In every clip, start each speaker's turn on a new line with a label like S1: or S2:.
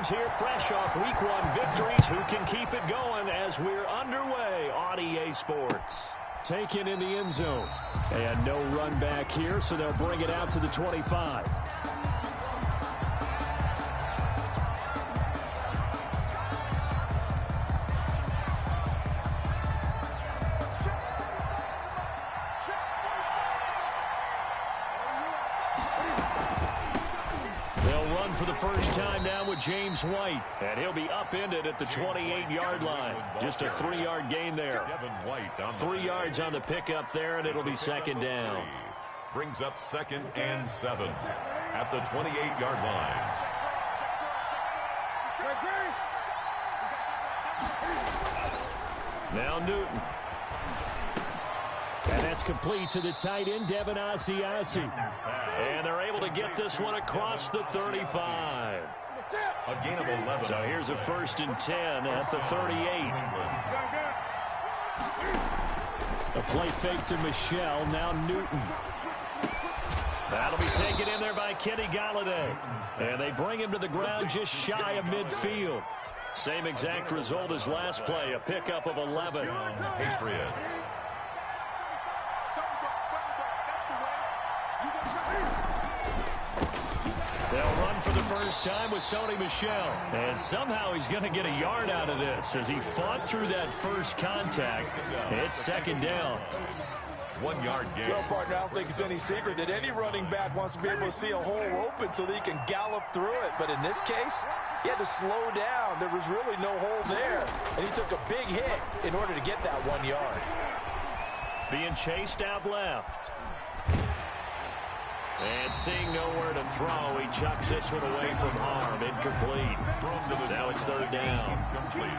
S1: teams here fresh off Week 1 victories who can keep it going as we're underway on EA Sports.
S2: Taken in the end zone. And no run back here, so they'll bring it out to the 25. For the first time now with James White, and he'll be upended at the 28-yard line. Just a 3-yard gain there. 3 yards on the pickup there, and it'll be second down.
S3: Brings up 2nd and 7 at the 28-yard line.
S2: Now Newton. And that's complete to the tight end, Devin Asiasi.
S1: And they're able to get this one across the 35.
S3: A gain of 11.
S1: So here's a 1st and 10 at the 38.
S2: A play fake to Michelle, now Newton.
S1: That'll be taken in there by Kenny Galladay. And they bring him to the ground just shy of midfield. Same exact result as last play, a pickup of 11.
S3: Patriots.
S1: They'll run for the first time with Sony Michel. And somehow he's going to get a yard out of this as he fought through that first contact. It's second down.
S3: 1 yard gain.
S4: Well, partner, I don't think it's any secret that any running back wants to be able to see a hole open so that he can gallop through it. But in this case, he had to slow down. There was really no hole there. And he took a big hit in order to get that 1 yard.
S1: Being chased out left. And seeing nowhere to throw, he chucks this one away from harm. Incomplete. Now it's third down.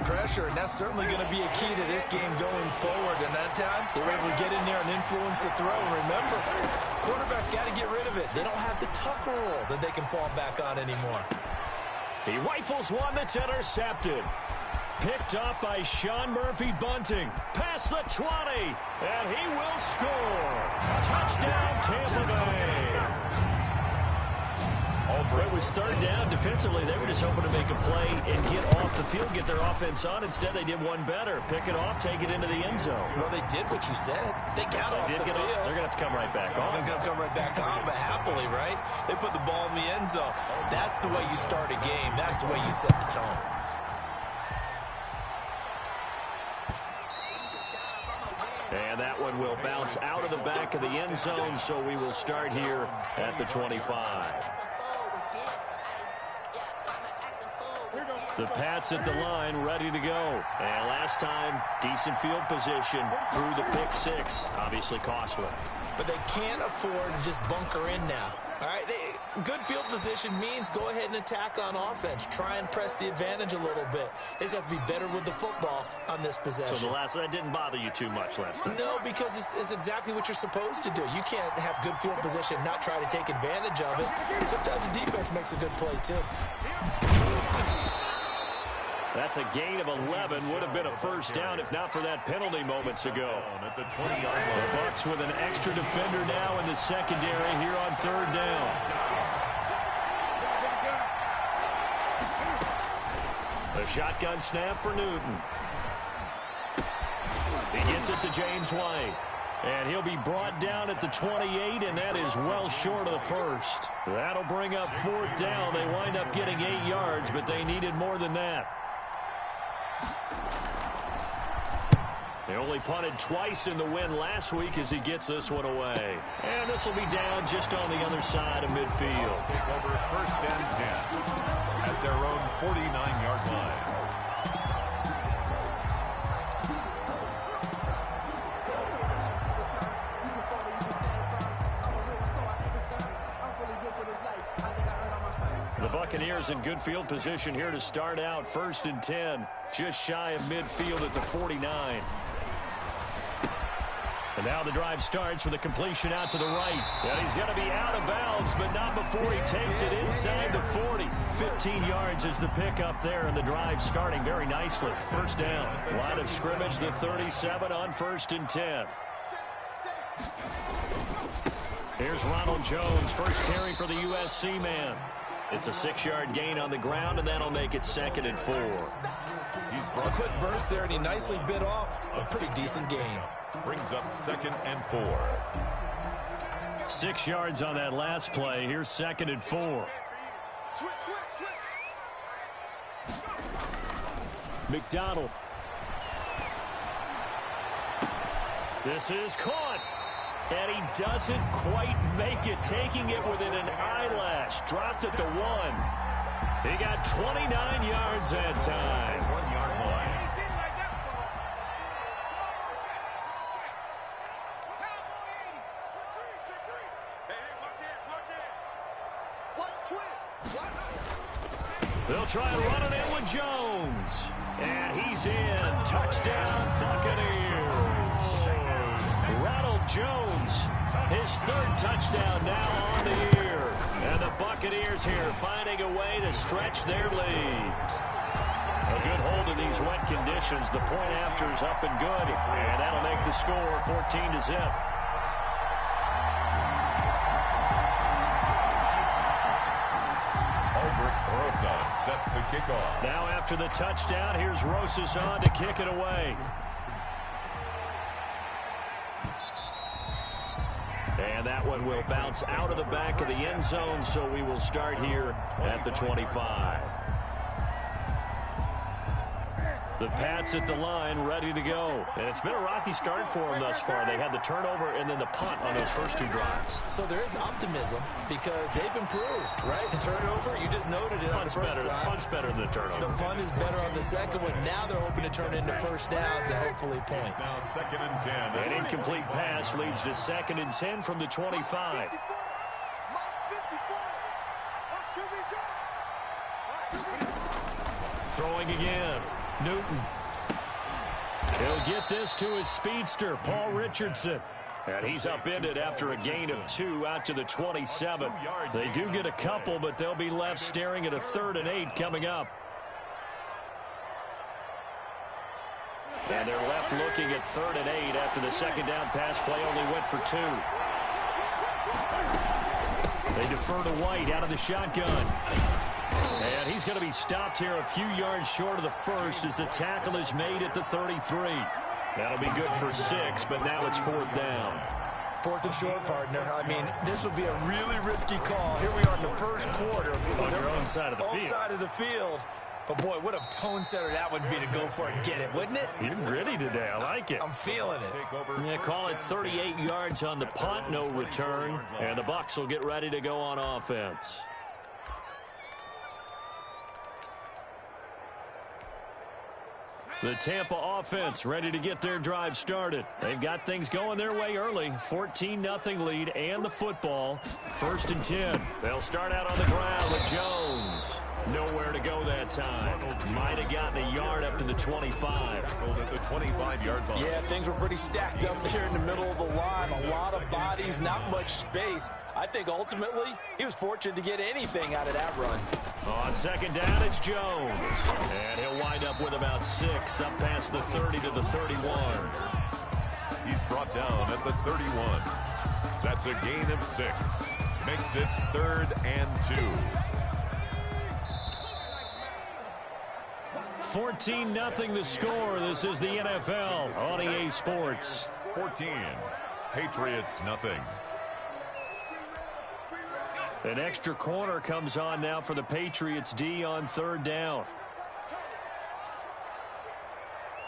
S4: Pressure, and that's certainly going to be a key to this game going forward. And that time, they were able to get in there and influence the throw. And remember, quarterbacks got to get rid of it. They don't have the tuck rule that they can fall back on anymore.
S1: He rifles one that's intercepted. Picked up by Sean Murphy-Bunting. Past the 20, and he will score. Touchdown, Tampa Bay. It was third down. Defensively, they were just hoping to make a play and get off the field, get their offense on. Instead, they did one better. Pick it off, take it into the end zone.
S4: Well, they did what you said. They got off the field.
S1: They're going to have to come right back on.
S4: They're going to come right back on, but happily, right? They put the ball in the end zone. That's the way you start a game. That's the way you set the tone.
S1: And that one will bounce out of the back of the end zone, so we will start here at the 25. The Pats at the line, ready to go. And last time, decent field position through the pick six. Obviously costly.
S4: But they can't afford to just bunker in now. All right, good field position means go ahead and attack on offense. Try and press the advantage a little bit. They just have to be better with the football on this possession.
S1: So that didn't bother you too much last time?
S4: No, because it's exactly what you're supposed to do. You can't have good field position, not try to take advantage of it. Sometimes the defense makes a good play, too.
S1: That's a gain of 11. Would have been a first down if not for that penalty moments ago.
S3: At the 20-yard line.
S1: The Bucs with an extra defender now in the secondary here on third down. A shotgun snap for Newton. He gets it to James White. And he'll be brought down at the 28, and that is well short of the first. That'll bring up fourth down. They wind up getting 8 yards, but they needed more than that. They only punted twice in the win last week as he gets this one away. And this will be down just on the other side of midfield.
S3: Take over 1st and 10 at their own 49-yard line.
S1: The Buccaneers in good field position here to start out. 1st and 10, just shy of midfield at the 49. And now the drive starts with a completion out to the right. And he's going to be out of bounds, but not before he takes it inside the 40. 15 yards is the pickup there, and the drive starting very nicely. First down. Line of scrimmage, the 37 on 1st and 10. Here's Ronald Jones, first carry for the USC man. It's a 6-yard gain on the ground, and that'll make it 2nd and 4.
S4: A quick burst there, and he nicely bit off a pretty decent gain.
S3: Brings up 2nd and 4.
S1: 6 yards on that last play. Here's 2nd and 4. McDonald. This is caught. And he doesn't quite make it, taking it within an eyelash. Dropped at the 1. He got 29 yards that time.
S3: 1-yard line.
S1: They'll try and run it in with Jones. And he's in. Touchdown, Buccaneers. Ronald Jones, his 3rd touchdown now on the year. And the Buccaneers here finding a way to stretch their lead. A good hold in these wet conditions. The point after is up and good. And that'll make the score 14-0.
S3: Set to kick off.
S1: Now after the touchdown, here's Rosas on to kick it away. And that one will bounce out of the back of the end zone, so we will start here at the 25. The Pats at the line, ready to go. And it's been a rocky start for them thus far. They had the turnover and then the punt on those first 2 drives.
S4: So there is optimism because they've improved, right? Turnover, you just noted it.
S1: Punt's better than the turnover.
S4: The punt is better on the second one. Now they're hoping to turn it into first downs and hopefully points.
S3: Now 2nd and 10.
S1: An incomplete pass leads to 2nd and 10 from the 25. Throwing again. Newton. He'll get this to his speedster, Paul Richardson. And he's upended after a gain of 2 out to the 27. They do get a couple, but they'll be left staring at a 3rd and 8 coming up. And they're left looking at 3rd and 8 after the 2nd down pass play only went for 2. They defer to White out of the shotgun. And he's going to be stopped here a few yards short of the first as the tackle is made at the 33. That'll be good for 6, but now it's 4th down.
S4: 4th and short, partner. I mean, this would be a really risky call. Here we are in the first quarter.
S1: On your own side of the field.
S4: Own side of the field. But, boy, what a tone setter that would be to go for it and get it, wouldn't it?
S1: You're gritty today. I like it.
S4: I'm feeling it.
S1: Yeah, call it 38 yards on the punt, no return. And the Bucs will get ready to go on offense. The Tampa offense ready to get their drive started. They've got things going their way early. 14-0 lead and the football. 1st and 10. They'll start out on the ground with Jones. Nowhere to go that time. Might have gotten a yard up to the 25.
S3: At the 25-yard line.
S4: Yeah, things were pretty stacked up there in the middle of the line. A lot of bodies, not much space. I think ultimately he was fortunate to get anything out of that run.
S1: On 2nd down, it's Jones. And he'll wind up with about 6 up past the 30 to the 31.
S3: He's brought down at the 31. That's a gain of 6. Makes it 3rd and 2.
S1: 14-0 the score. This is the NFL on EA Sports.
S3: 14. Patriots nothing.
S1: An extra corner comes on now for the Patriots D on 3rd down.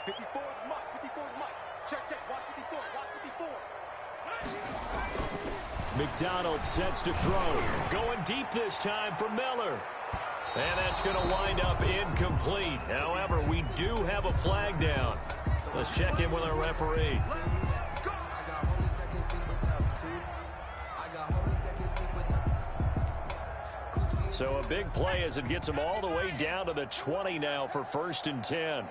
S5: 54 is Mike. 54 is Mike. Check. Watch 54. Watch 54.
S1: McDonald sets to throw. Going deep this time for Miller. And that's going to wind up incomplete. However, we do have a flag down. Let's check in with our referee. So a big play as it gets them all the way down to the 20 now for 1st and 10.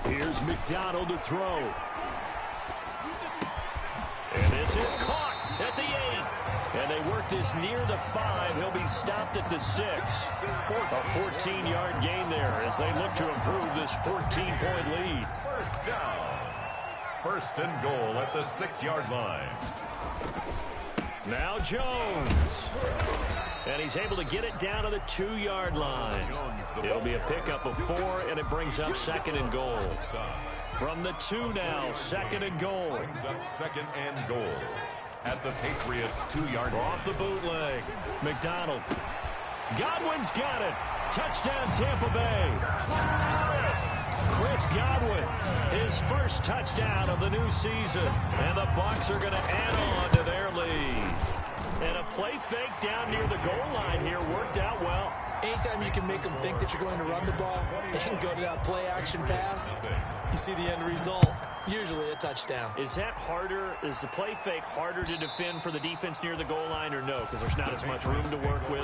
S1: Here's McDonald to throw. And this is caught at the 8. And they work this near the 5. He'll be stopped at the 6. A 14-yard gain there as they look to improve this 14-point lead.
S3: First down. 1st and goal at the 6-yard line.
S1: Now Jones. And he's able to get it down to the 2-yard line. It'll be a pickup of 4, and it brings up 2nd and goal. From the 2 now, 2nd and goal.
S3: Brings up 2nd and goal at the Patriots' 2-yard line.
S1: Off the bootleg. McDonald. Godwin's got it. Touchdown, Tampa Bay. Chris Godwin, his first touchdown of the new season. And the Bucs are going to add on to their lead. And a play fake down near the goal line here worked out well.
S4: Anytime you can make them think that you're going to run the ball and go to that play-action pass, you see the end result, usually a touchdown.
S1: Is that harder? Is the play fake harder to defend for the defense near the goal line or no? Because there's not as much room to work with.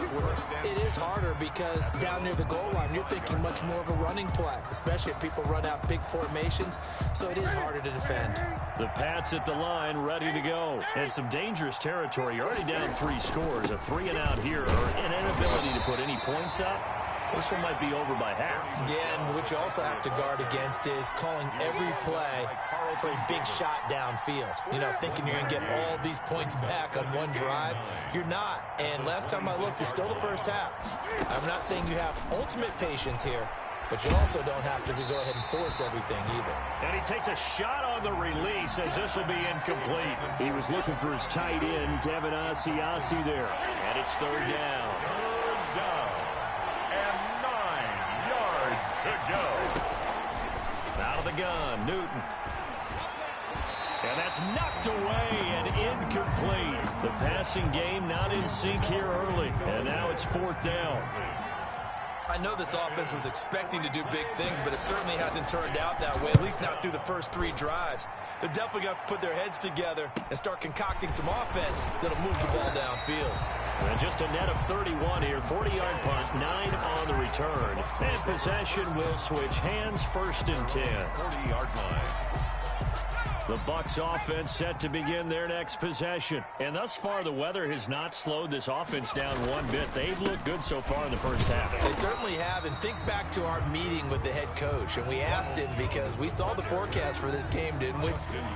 S4: It is harder because down near the goal line, you're thinking much more of a running play, especially if people run out big formations. So it is harder to defend.
S1: The Pats at the line, ready to go. And some dangerous territory. You're already down 3 scores. A 3-and-out here, or an inability to put any points up. This one might be over by half.
S4: Yeah, and what you also have to guard against is calling every play for a big shot downfield. You know, thinking you're going to get all these points back on one drive. You're not. And last time I looked, it's still the first half. I'm not saying you have ultimate patience here, but you also don't have to go ahead and force everything either.
S1: And he takes a shot on the release as this will be incomplete. He was looking for his tight end, Devin Asiasi there. And it's 3rd down.
S3: 3rd down. And 9 yards to go.
S1: Out of the gun, Newton. And that's knocked away and incomplete. The passing game not in sync here early. And now it's 4th down.
S4: I know this offense was expecting to do big things, but it certainly hasn't turned out that way, at least not through the first 3 drives. They're definitely going to have to put their heads together and start concocting some offense that'll move the ball downfield.
S1: And just a net of 31 here, 40-yard punt, 9 on the return. And possession will switch hands, 1st and 10.
S3: 40-yard line.
S1: The Bucs offense set to begin their next possession. And thus far, the weather has not slowed this offense down one bit. They've looked good so far in the first half.
S4: They certainly have. And think back to our meeting with the head coach. And we asked him because we saw the forecast for this game, didn't we?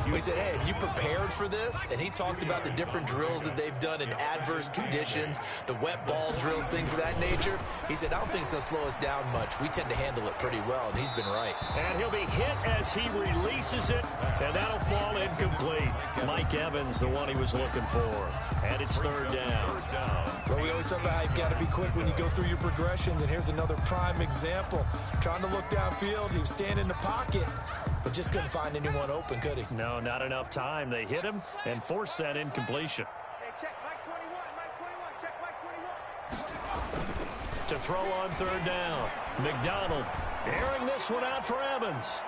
S4: We said, hey, have you prepared for this? And he talked about the different drills that they've done in adverse conditions, the wet ball drills, things of that nature. He said, I don't think it's going to slow us down much. We tend to handle it pretty well, and he's been right.
S1: And he'll be hit as he releases it, and that'll fall incomplete. Mike Evans, the one he was looking for. And it's 3rd down.
S4: Well, we always talk about how you've got to be quick when you go through your progressions, and here's another prime example. Trying to look downfield, he was standing in the pocket, but just couldn't find anyone open, could he?
S1: No, not enough time. They hit him and forced that incompletion.
S5: Hey, check Mike 21, Mike 21, check Mike 21.
S1: To throw on 3rd down. McDonald airing this one out for Evans.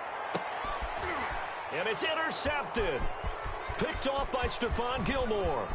S1: And it's intercepted. Picked off by Stephon Gilmore.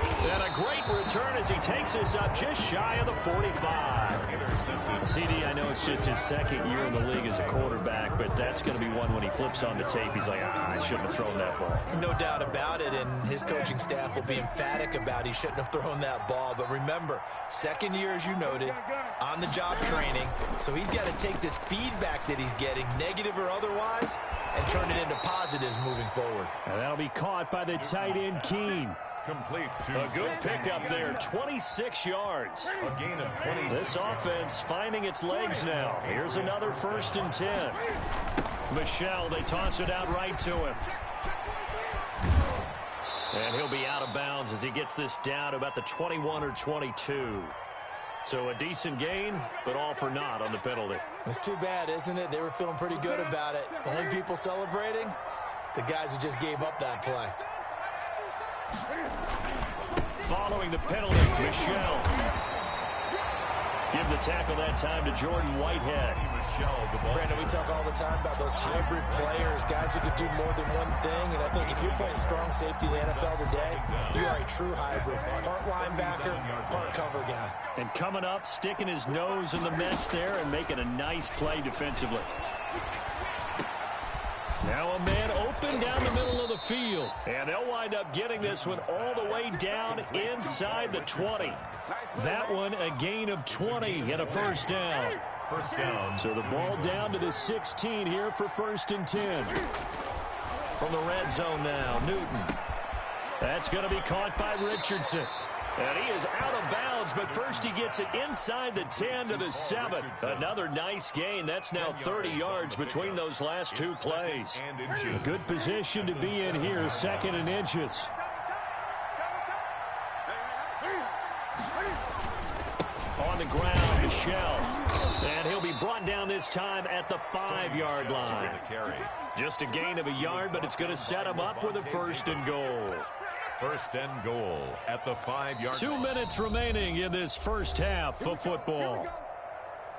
S1: And a great return as he takes us up just shy of the 45. CD, I know it's just his 2nd year in the league as a quarterback, but that's going to be one when he flips on the tape. He's like, I shouldn't have thrown that ball.
S4: No doubt about it, and his coaching staff will be emphatic about he shouldn't have thrown that ball. But remember, 2nd year, as you noted, on-the-job training. So he's got to take this feedback that he's getting, negative or otherwise, and turn it into positives moving forward.
S1: And that'll be caught by the tight end, Keene.
S3: Complete to
S1: a good pickup there, 26 yards.
S3: A gain of 20.
S1: This offense finding its legs now. Here's another 1st and 10. Michelle, they toss it out right to him. And he'll be out of bounds as he gets this down to about the 21 or 22. So a decent gain, but all for naught on the penalty.
S4: It's too bad, isn't it? They were feeling pretty good about it. The only people celebrating, the guys who just gave up that play.
S1: Following the penalty, Michelle. Give the tackle that time to Jordan Whitehead.
S4: Brandon, we talk all the time about those hybrid players, guys who could do more than one thing. And I think if you're playing strong safety in the NFL today, you are a true hybrid. Part linebacker, part cover guy.
S1: And coming up, sticking his nose in the mess there and making a nice play defensively. Now a man open down the middle of the field. And they'll wind up getting this one all the way down inside the 20. That one a gain of 20 and a 1st down.
S3: 1st down.
S1: So the ball down to the 16 here for 1st and 10. From the red zone now, Newton. That's going to be caught by Richardson. And he is out of bounds, but first he gets it inside the 10 to the 7. Another nice gain. That's now 30 yards between those last two plays. Good position to be in here, 2nd and inches. On the ground, Michelle. And he'll be brought down this time at the 5-yard line. Just a gain of a yard, but it's going to set him up with a 1st and goal.
S3: 1st and goal at the 5-yard line.
S1: 2 minutes remaining in this first half of football.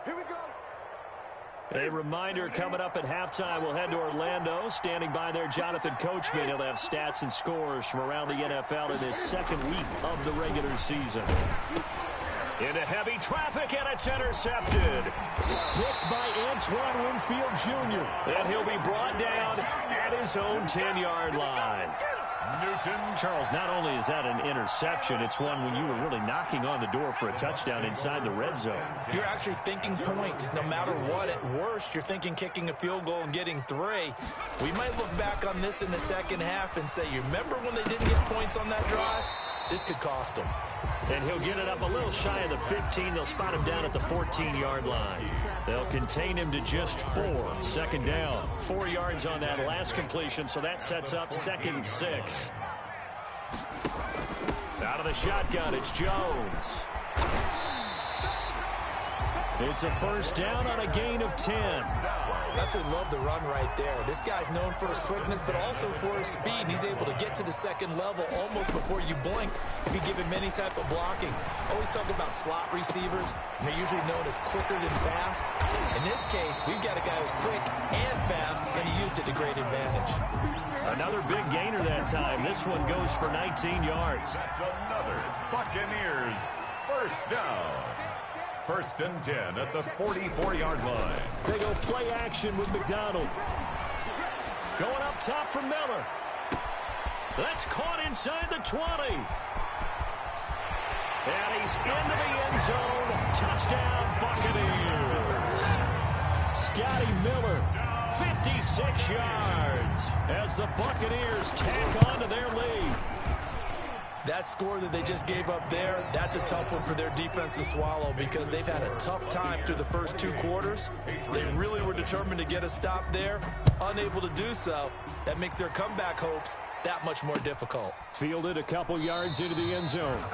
S5: Here we go.
S1: A reminder, coming up at halftime, we'll head to Orlando. Standing by there, Jonathan Coachman. He'll have stats and scores from around the NFL in this 2nd week of the regular season. Into heavy traffic, and it's intercepted. Picked by Antoine Winfield Jr. And he'll be brought down at his own 10-yard line.
S3: Newton.
S1: Charles, not only is that an interception, it's one when you were really knocking on the door for a touchdown inside the red zone.
S4: You're actually thinking points. No matter what, at worst, you're thinking kicking a field goal and getting 3. We might look back on this in the second half and say, you remember when they didn't get points on that drive? This could cost them.
S1: And he'll get it up a little shy of the 15. They'll spot him down at the 14-yard line. They'll contain him to just 4. 2nd down. 4 yards on that last completion, so that sets up 2nd and 6. Out of the shotgun, it's Jones. It's a 1st down on a gain of 10.
S4: I absolutely love the run right there. This guy's known for his quickness, but also for his speed. And he's able to get to the 2nd level almost before you blink if you give him any type of blocking. Always talk about slot receivers, and they're usually known as quicker than fast. In this case, we've got a guy who's quick and fast, and he used it to great advantage.
S1: Another big gainer that time. This one goes for 19 yards.
S3: That's another Buccaneers 1st down. 1st and 10 at the 44-yard line.
S1: They go play action with McDonald. Going up top for Miller. That's caught inside the 20. And he's into the end zone. Touchdown, Buccaneers. Scotty Miller, 56 yards as the Buccaneers tack on to their lead.
S4: That score that they just gave up there, that's a tough one for their defense to swallow because they've had a tough time through the first 2 quarters. They really were determined to get a stop there, unable to do so. That makes their comeback hopes that much more difficult.
S1: Fielded a couple yards into the end zone.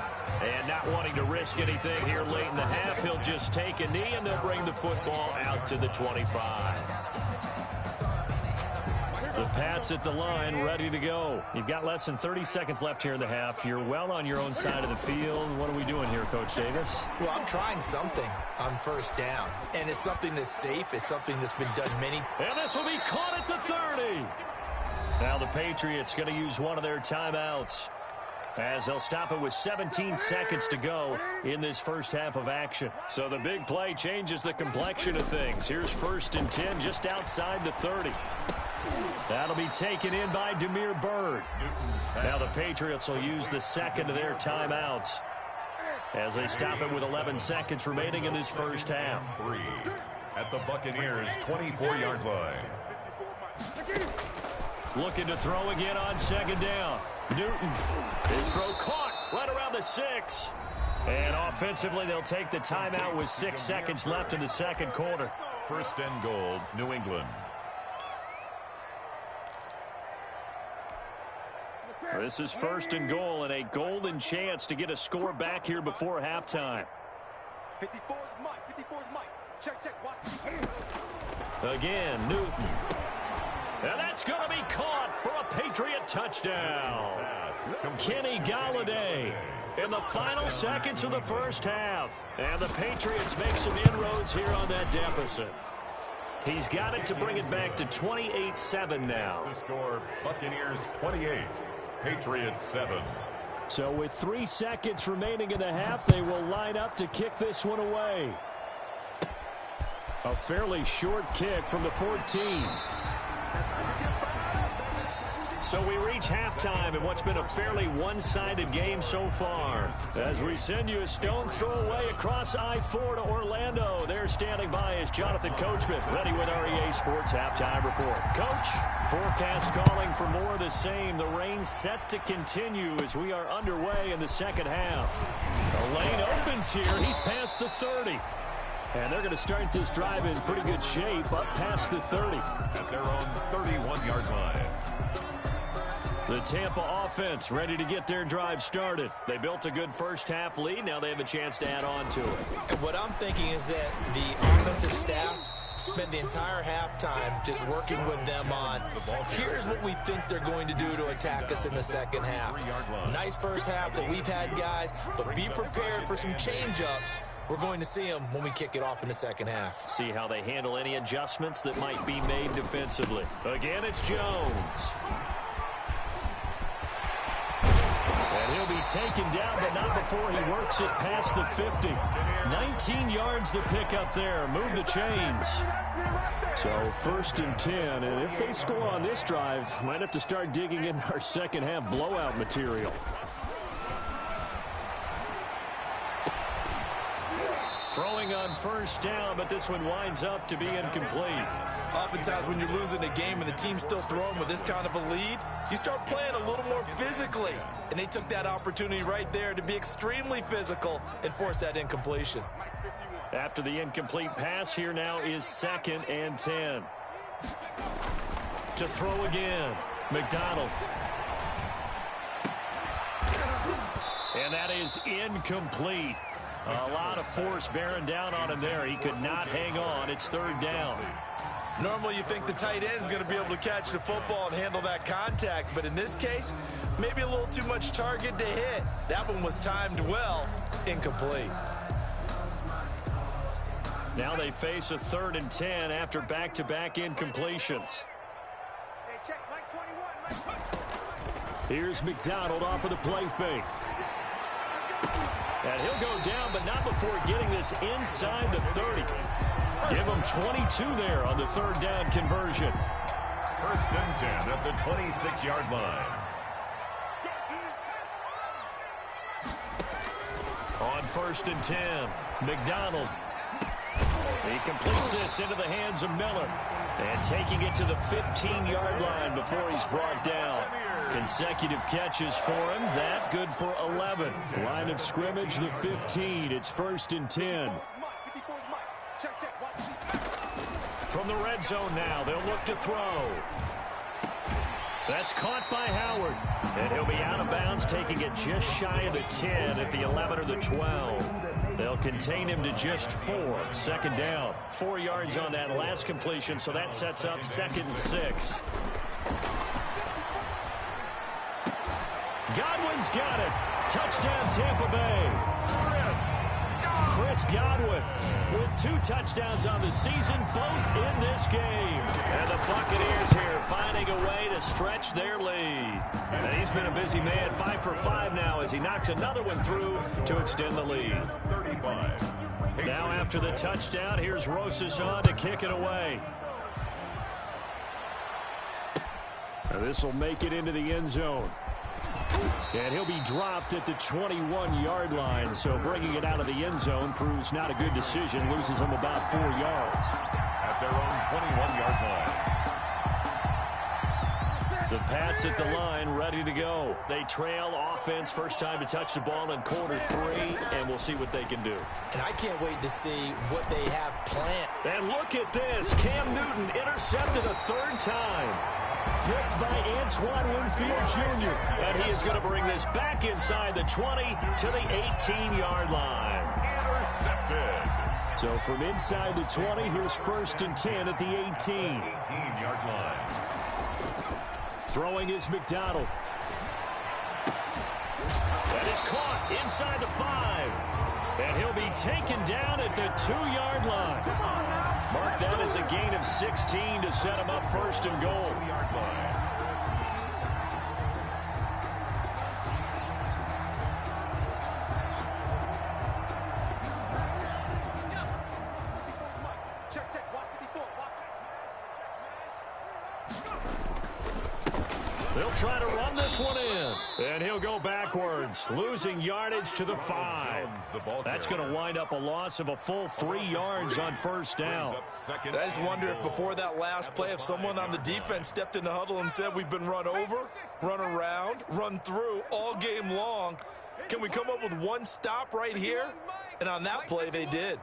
S1: And not wanting to risk anything here late in the half, he'll just take a knee and they'll bring the football out to the 25. The Pats at the line, ready to go. You've got less than 30 seconds left here in the half. You're well on your own side of the field. What are we doing here, Coach Davis?
S4: Well, I'm trying something on 1st down. And it's something that's safe. It's something that's been done many.
S1: And this will be caught at the 30. Now the Patriots going to use one of their timeouts as they'll stop it with 17 seconds to go in this first half of action. So the big play changes the complexion of things. Here's 1st and 10 just outside the 30. That'll be taken in by Demir Bird. Now the Patriots will use the 2nd of their timeouts as they stop it with 11 seconds remaining in this first half.
S3: 3 at the Buccaneers 24-yard line.
S1: Looking to throw again on 2nd down. Newton. His throw caught right around the 6. And offensively, they'll take the timeout with 6 seconds left in the 2nd quarter.
S3: 1st and goal, New England.
S1: This is 1st and goal and a golden chance to get a score back here before halftime.
S5: 54's Mike. 54's Mike. Check. Watch.
S1: Again, Newton. And that's going to be caught for a Patriot touchdown. Kenny Galladay in the final seconds of the first half. And the Patriots make some inroads here on that deficit. He's got it to bring it back to 28-7 now.
S3: The score, Buccaneers 28, Patriots 7.
S1: So with 3 seconds remaining in the half, they will line up to kick this one away. A fairly short kick from the 14. So we reach halftime in what's been a fairly one-sided game so far. As we send you a stone's throw away across I-4 to Orlando. There standing by is Jonathan Coachman, ready with our EA Sports Halftime Report. Coach, forecast calling for more of the same. The rain set to continue as we are underway in the second half. The lane opens here. He's past the 30. And they're going to start this drive in pretty good shape, up past the 30.
S3: At their own 31-yard line.
S1: The Tampa offense ready to get their drive started. They built a good first-half lead. Now they have a chance to add on to it.
S4: And what I'm thinking is that the offensive staff spent the entire halftime just working with them on, here's what we think they're going to do to attack us in the second half. Nice first half that we've had, guys, but be prepared for some change-ups. We're going to see them when we kick it off in the second half.
S1: See how they handle any adjustments that might be made defensively. Again, it's Jones. And he'll be taken down, but not before he works it past the 50. 19 yards the pickup there. Move the chains. So 1st and 10, and if they score on this drive, might have to start digging in our second half blowout material. Throwing on first down, but this one winds up to be incomplete.
S4: Oftentimes when you're losing a game and the team's still throwing with this kind of a lead, you start playing a little more physically. And they took that opportunity right there to be extremely physical and force that incompletion.
S1: After the incomplete pass, here now is 2nd and 10. To throw again, McDonald. And that is incomplete. A lot of force bearing down on him there. He could not hang on. It's 3rd down.
S4: Normally you think the tight end's going to be able to catch the football and handle that contact, but in this case, maybe a little too much target to hit. That one was timed well, incomplete.
S1: Now they face a 3rd and 10 after back-to-back incompletions. Here's McDonald off of the play fake. And he'll go down, but not before getting this inside the 30. Give him 22 there on the 3rd down conversion.
S3: 1st and 10 at the 26-yard line.
S1: On 1st and 10, McDonald. He completes this into the hands of Miller. And taking it to the 15-yard line before he's brought down. Consecutive catches for him. That good for 11. Line of scrimmage, the 15. It's 1st and 10. From the red zone now, they'll look to throw. That's caught by Howard. And he'll be out of bounds, taking it just shy of the 10 at the 11 or the 12. They'll contain him to just 4. 2nd down. 4 yards on that last completion, so that sets up 2nd and 6. Godwin's got it. Touchdown, Tampa Bay. Chris Godwin with 2 touchdowns on the season, both in this game. And the Buccaneers here finding a way to stretch their lead. And he's been a busy man, 5 for 5 now as he knocks another one through to extend the lead.
S3: 35.
S1: Now after the touchdown, here's Rosas on to kick it away. And this will make it into the end zone. And he'll be dropped at the 21-yard line, so bringing it out of the end zone proves not a good decision. Loses him about 4 yards.
S3: At their own 21-yard line.
S1: The Pats at the line, ready to go. They trail offense, first time to touch the ball in quarter 3, and we'll see what they can do.
S4: And I can't wait to see what they have planned.
S1: And look at this. Cam Newton intercepted a 3rd time. Picked by Antoine Winfield Jr. And he is going to bring this back inside the 20 to the 18-yard line.
S3: Intercepted.
S1: So from inside the 20, here's 1st and 10 at the 18.
S3: 18-yard line.
S1: Throwing is McDonald. That is caught inside the 5. And he'll be taken down at the 2-yard line. Mark that as a gain of 16 to set him up 1st and goal. They'll try to run this one in. And he'll go backwards, losing yardage to the 5. That's going to wind up a loss of a full 3 yards on first down.
S4: I just wonder if before that last play, if someone on the defense stepped in the huddle and said, we've been run over, run around, run through all game long. Can we come up with one stop right here? And on that play, they did.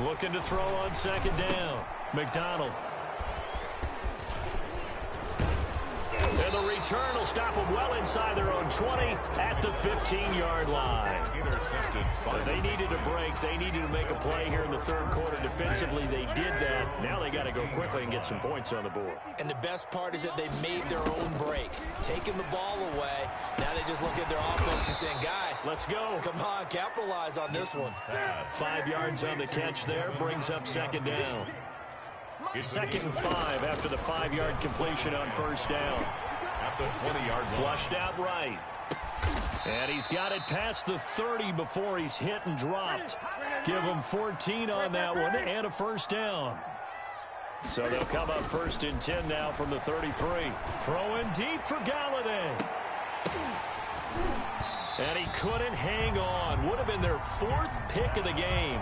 S1: Looking to throw on second down. McDonald. And the return will stop them well inside their own 20 at the 15-yard line. But they needed a break. They needed to make a play here in the third quarter. Defensively, they did that. Now they got to go quickly and get some points on the board.
S4: And the best part is that they made their own break. Taking the ball away. Now they just look at their offense and saying, guys,
S1: let's go.
S4: Come on, capitalize on this one.
S1: 5 yards on the catch there. Brings up second down. 2nd and 5 after the 5-yard completion on first down.
S3: At the 20-yard line.
S1: Flushed out right. And he's got it past the 30 before he's hit and dropped. Give him 14 on that one and a first down. So they'll come up 1st and 10 now from the 33. Throwing deep for Galladay. And he couldn't hang on. Would have been their 4th pick of the game.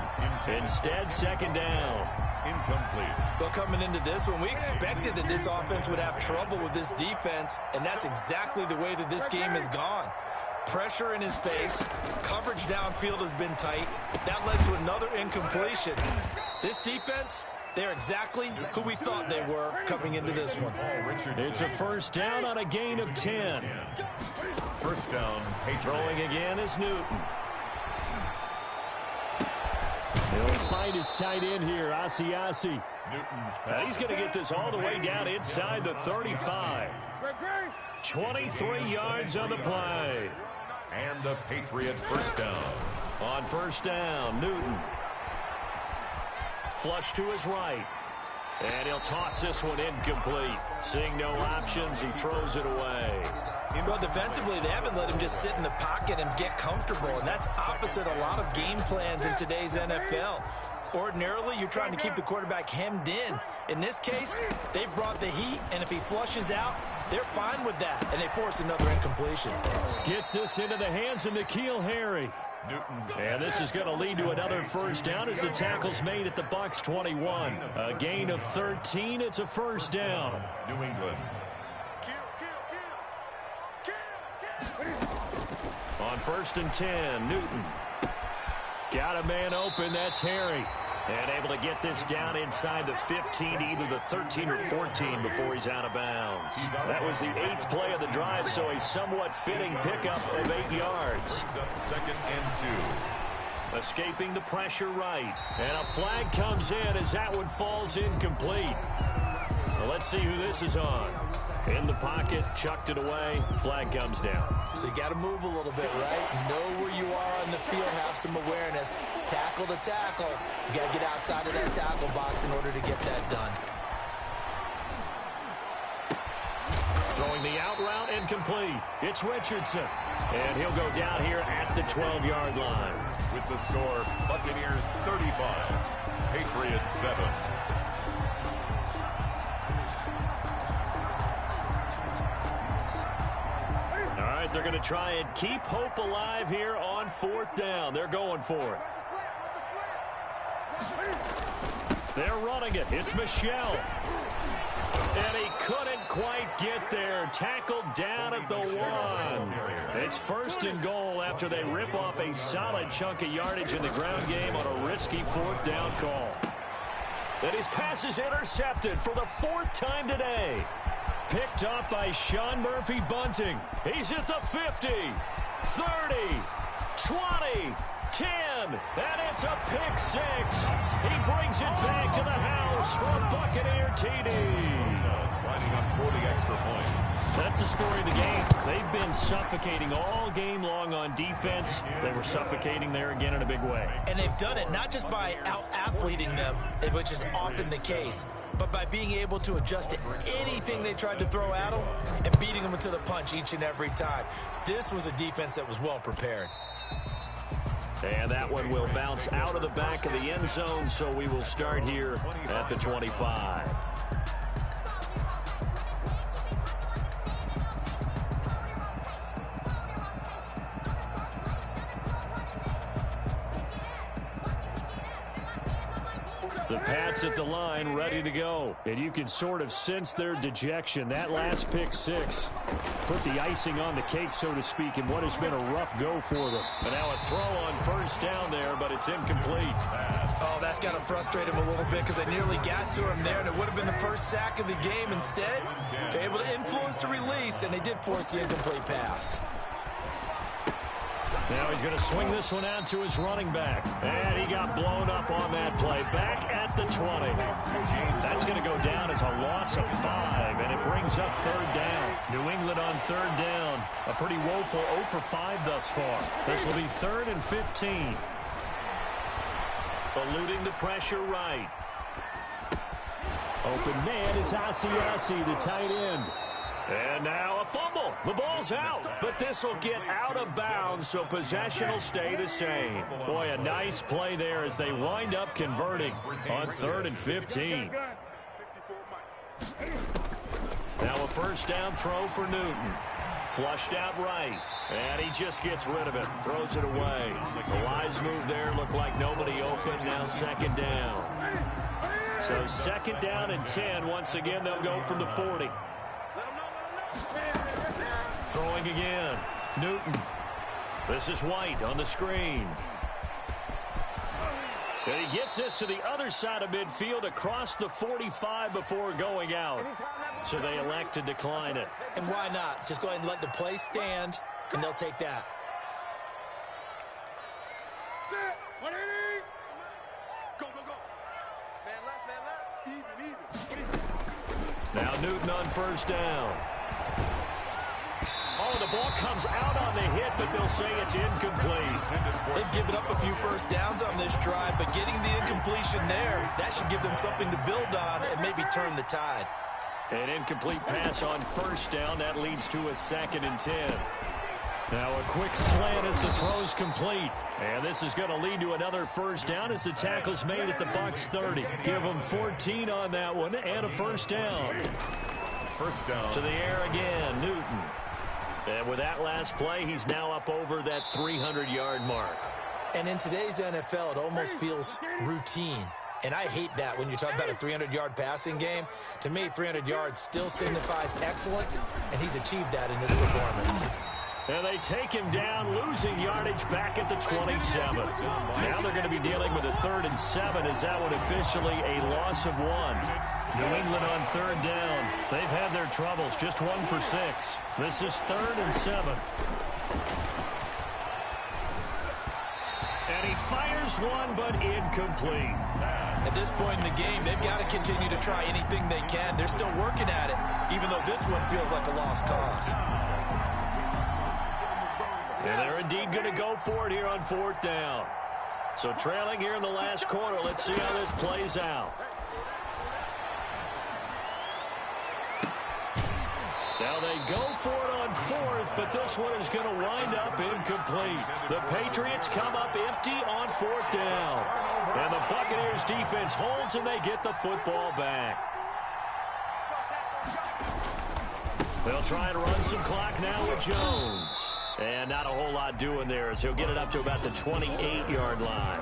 S1: Instead, second down.
S3: Incomplete.
S4: Well, coming into this one, we expected that this offense would have trouble with this defense, and that's exactly the way that this game has gone. Pressure in his face. Coverage downfield has been tight. That led to another incompletion. This defense, they're exactly who we thought they were coming into this one.
S1: It's a first down on a gain of 10.
S3: First down.
S1: Throwing again is Newton. He'll find his tight end here, Asiasi. He's going to get this all the way down inside the 35. 23 yards on the play.
S3: And the Patriot first down.
S1: On first down, Newton. Flush to his right. And he'll toss this one incomplete. Seeing no options, he throws it away.
S4: Well, defensively, they haven't let him just sit in the pocket and get comfortable, and that's opposite a lot of game plans in today's NFL. Ordinarily, you're trying to keep the quarterback hemmed in. In this case, they brought the heat, and if he flushes out, they're fine with that, and they force another incompletion.
S1: Gets this into the hands of N'Keal Harry. And this is going to lead to another first down as the tackle's made at the Bucs 21. A gain of 13. It's a first down.
S3: New England.
S1: On 1st and 10, Newton. Got a man open. That's Harry. And able to get this down inside the 15, either the 13 or 14 before he's out of bounds. That was the 8th play of the drive, so a somewhat fitting pickup of 8 yards.
S3: 2nd and 2.
S1: Escaping the pressure right. And a flag comes in as that one falls incomplete. Well, let's see who this is on. In the pocket, chucked it away, flag comes down.
S4: So you got to move a little bit, right? Know where you are on the field, have some awareness. Tackle to tackle. You got to get outside of that tackle box in order to get that done.
S1: Throwing the out route incomplete. It's Richardson. And he'll go down here at the 12-yard line.
S3: With the score, Buccaneers 35, Patriots 7.
S1: They're going to try and keep hope alive here on 4th down. They're going for it. They're running it. It's Michel. And he couldn't quite get there. Tackled down at the 1. It's 1st and goal after they rip off a solid chunk of yardage in the ground game on a risky 4th down call. And his pass is intercepted for the 4th time today. Picked up by Sean Murphy Bunting. He's at the 50, 30, 20, 10, and it's a pick 6. He brings it back to the house for a Buccaneer TD.
S3: Lining up for the extra point.
S1: That's the story of the game. They've been suffocating all game long on defense. They were suffocating there again in a big way.
S4: And they've done it not just by out-athleting them, which is often the case, but by being able to adjust to anything they tried to throw at them and beating them to the punch each and every time. This was a defense that was well prepared.
S1: And that one will bounce out of the back of the end zone, so we will start here at the 25. The Pats at the line, ready to go. And you can sort of sense their dejection. That last pick six put the icing on the cake, so to speak, in what has been a rough go for them. And now a throw on first down there, but it's incomplete.
S4: Oh, that's got to frustrate him a little bit because they nearly got to him there, and it would have been the first sack of the game. Instead, they're able to influence the release, and they did force the incomplete pass.
S1: Now he's going to swing this one out to his running back. And he got blown up on that play. Back at the 20. That's going to go down as a loss of 5, and it brings up third down. New England on third down. A pretty woeful 0 for 5 thus far. This will be 3rd and 15. Eluding the pressure right. Open man is Asiasi, the tight end. And now a fumble. The ball's out, but this will get out of bounds, so possession will stay the same. Boy, a nice play there as they wind up converting on 3rd and 15. Now a first down throw for Newton. Flushed out right, and he just gets rid of it, throws it away. The wise move there, looked like nobody open. Now second down. So 2nd down and 10. Once again, they'll go from the 40. Throwing again. Newton. This is White on the screen. And he gets this to the other side of midfield across the 45 before going out. So they elect to decline it.
S4: And why not? Just go ahead and let the play stand, and they'll take that.
S5: Go, go, go. Man left, man left. Even.
S1: Now Newton on first down. Oh, the ball comes out on the hit, but they'll say it's incomplete.
S4: They've given up a few first downs on this drive, but getting the incompletion there, that should give them something to build on and maybe turn the tide.
S1: An incomplete pass on first down. That leads to a 2nd and 10. Now a quick slant as the throw's complete. And this is going to lead to another first down as the tackle's made at the Bucs 30. Give them 14 on that one and a first down.
S3: First down.
S1: To the air again, Newton. And with that last play, he's now up over that 300-yard mark.
S4: And in today's NFL, it almost feels routine. And I hate that when you talk about a 300-yard passing game. To me, 300 yards still signifies excellence, and he's achieved that in his performance.
S1: And they take him down, losing yardage back at the 27. Now they're going to be dealing with a 3rd and 7. Is that one officially a loss of 1? New England on 3rd down. They've had their troubles, just 1 for 6. This is 3rd and 7. And he fires one, but incomplete.
S4: At this point in the game, they've got to continue to try anything they can. They're still working at it, even though this one feels like a lost cause.
S1: And they're indeed going to go for it here on 4th down. So trailing here in the last quarter. Let's see how this plays out. Now they go for it on 4th, but this one is going to wind up incomplete. The Patriots come up empty on 4th down. And the Buccaneers defense holds and they get the football back. They'll try and run some clock now with Jones. And not a whole lot doing there as he'll get it up to about the 28-yard line.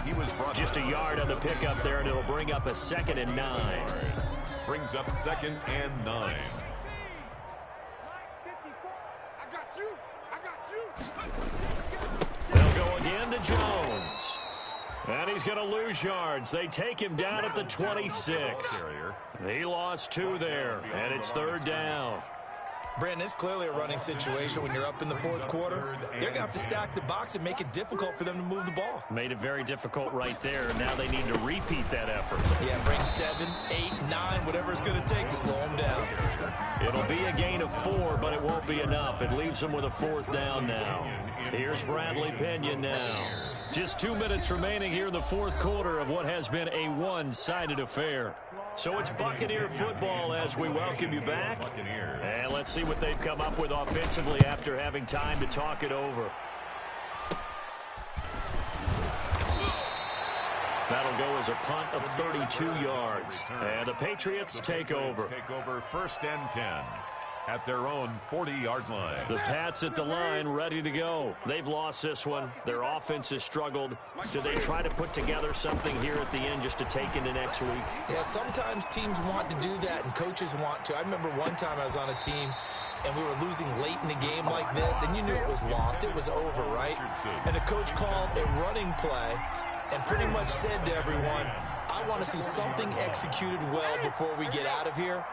S3: He was
S1: just a yard on the pickup there, and it'll bring up a 2nd and 9.
S3: Brings up 2nd and 9.
S5: I got you. I got you.
S1: They'll go again to Jones. And he's going to lose yards. They take him down at the 26. He lost 2 there, and it's 3rd down.
S4: Brandon, it's clearly a running situation when you're up in the 4th quarter. They're going to have to stack the box and make it difficult for them to move the ball.
S1: Made it very difficult right there. Now they need to repeat that effort.
S4: Yeah, bring 7, 8, 9, whatever it's going to take to slow them down.
S1: It'll be a gain of 4, but it won't be enough. It leaves them with a 4th down now. Here's Bradley Pinion now. Just 2 minutes remaining here in the 4th quarter of what has been a one-sided affair. So it's Buccaneer football as we welcome you back. And let's see what they've come up with offensively after having time to talk it over. That'll go as a punt of 32 yards. And the Patriots take over.
S3: Take over 1st and 10. at their own 40-yard line.
S1: The Pats at the line, ready to go. They've lost this one. Their offense has struggled. Do they try to put together something here at the end just to take into next week?
S4: Yeah, sometimes teams want to do that, and coaches want to. I remember one time I was on a team, and we were losing late in a game like this, and you knew it was lost. It was over, right? And the coach called a running play and pretty much said to everyone, I want to see something executed well before we get out of here.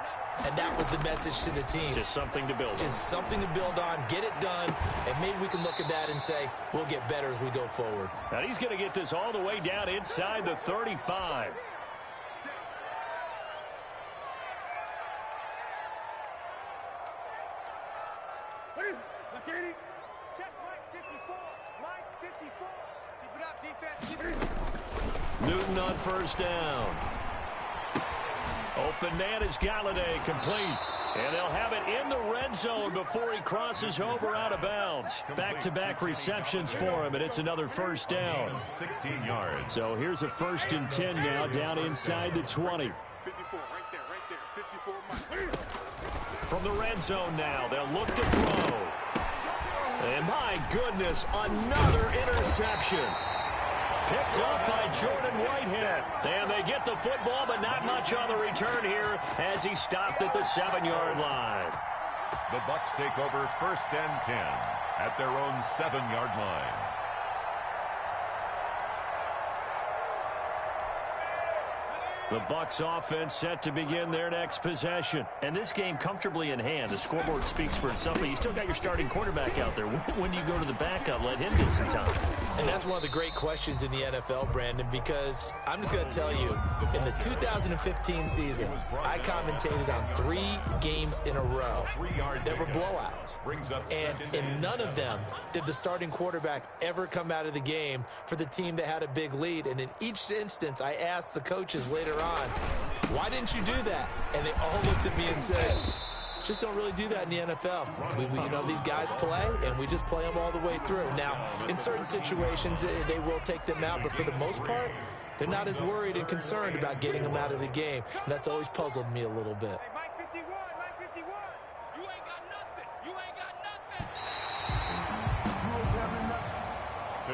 S4: And that was the message to the team.
S1: Just something to build on.
S4: Just something to build on, get it done, and maybe we can look at that and say, we'll get better as we go forward.
S1: And he's going to get this all the way down inside the 35.
S5: Check Mike 54. Mike 54. Keep it up, defense. Keep it up.
S1: Newton on first down. Open man is Galladay, complete. And they'll have it in the red zone before he crosses over out of bounds. Back-to-back receptions for him, and it's another first down.
S3: 16 yards.
S1: So here's a 1st and 10 now, down inside the 20.
S5: 54, right there. 54, Mike.
S1: From the red zone now, they'll look to throw. And my goodness, another interception. Picked up by Jordan Whitehead. And they get the football, but not much on the return here as he stopped at the 7-yard line.
S3: The Bucs take over 1st and 10 at their own 7-yard line.
S1: The Bucs offense set to begin their next possession. And this game comfortably in hand. The scoreboard speaks for itself, but you still got your starting quarterback out there. When do you go to the backup? Let him get some time.
S4: And that's one of the great questions in the NFL, Brandon, because I'm just going to tell you, in the 2015 season, I commentated on 3 games in a row that were blowouts. And in none of them did the starting quarterback ever come out of the game for the team that had a big lead. And in each instance, I asked the coaches later on, why didn't you do that? And they all looked at me and said, just don't really do that in the NFL. You know, these guys play, and we just play them all the way through. Now, in certain situations, they will take them out, but for the most part, they're not as worried and concerned about getting them out of the game. And that's always puzzled me a little bit.
S5: Hey, Mike 51, Mike 51. You ain't got nothing. You ain't got nothing.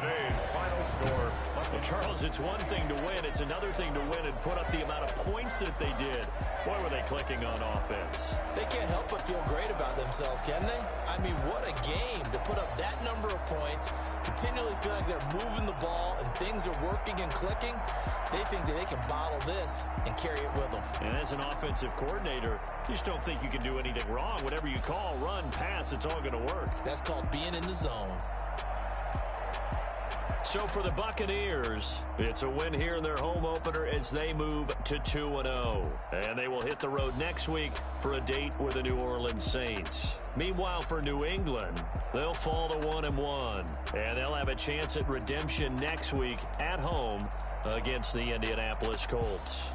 S3: Today's final score.
S1: Well, Charles, it's one thing to win. It's another thing to win and put up the amount of points that they did. Boy, were they clicking on offense.
S4: They can't help but feel great about themselves, can they? I mean, what a game to put up that number of points, continually feel like they're moving the ball and things are working and clicking. They think that they can bottle this and carry it with them.
S1: And as an offensive coordinator, you just don't think you can do anything wrong. Whatever you call, run, pass, it's all going to work.
S4: That's called being in the zone.
S1: So for the Buccaneers, it's a win here in their home opener as they move to 2-0. And they will hit the road next week for a date with the New Orleans Saints. Meanwhile, for New England, they'll fall to 1-1. And they'll have a chance at redemption next week at home against the Indianapolis Colts.